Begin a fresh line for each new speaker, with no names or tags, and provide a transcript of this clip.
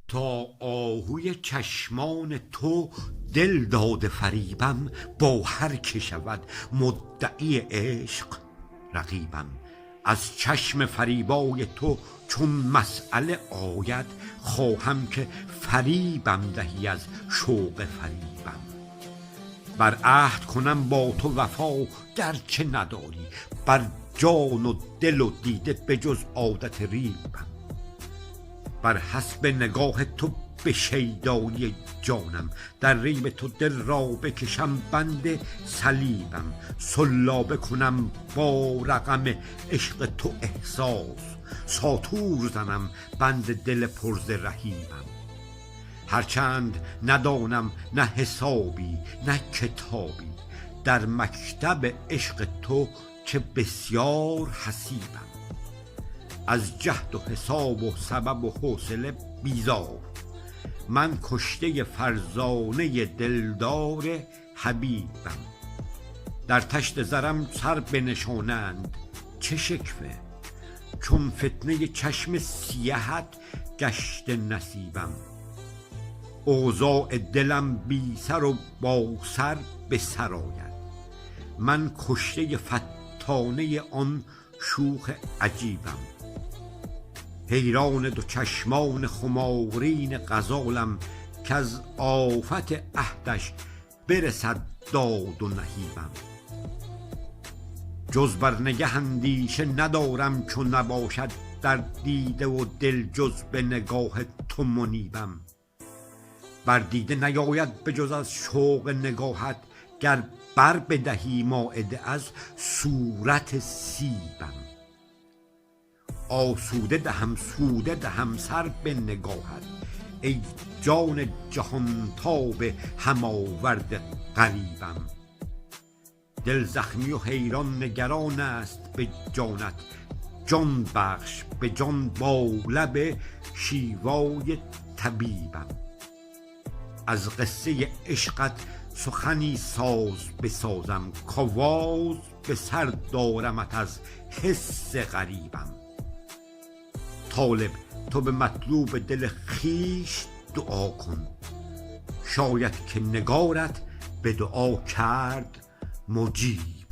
تا آهوی چشمان تو دل داده فریبم، با هر که شود مدعی عشق رقیبم. از چشم فریبای تو چون مسئله آید، خواهم که فریبم دهی از شوق فریبم. بر عهد کنم با تو وفا گرچه نداری، بر جان و دل و دیده به جز عادت ریبم. بر حسب نگاه تو به شیدایی جانم، در ریب تو دل را بکشم بند صلیبم. سلابه کنم با رقم عشق تو احساس، ساطور زنم بند دل پر ز رهیبم. هرچند ندانم نه حسابی نه کتابی، در مکتب عشق تو چه بسیار حسیبم. از جهد و حساب و سبب و حوصله بیزار، من کشته فرزانه دلدار حبیبم. در طشت زرم سر بنشانند چه شکوه، چون فتنه چشم سیهت گشته نصیبم. اوضاع دلم بی سر و با سر به سر آید، من کشته فتانه آن شوخ عجیبم. حیران دو چشمان خمارین غزالم، کز آفت عهدش برسد داد و نهیبم. جز بر نگه اندیشه ندارم چو نباشد، در دیده و دل جز به نگاه تو منیبم. بر دیده نیاید به جز از شوق نگاهت، گر بر بدهی مایده از صورت سیبم. آسوده دهم سوده دهم سر به نگاهت، ای جان جهان تاب هم آورد غریبم. دل زخمی و حیران نگران است به جانت، جان بخش به جان با لب شیوای طبیبم. از قصه عشقت سخنی ساز بسازم، کاواز به سر دارمت از حس غریبم. طالب تو به مطلوب دل خویش دعا کن، شاید که نگارت به دعا کرد مجیب.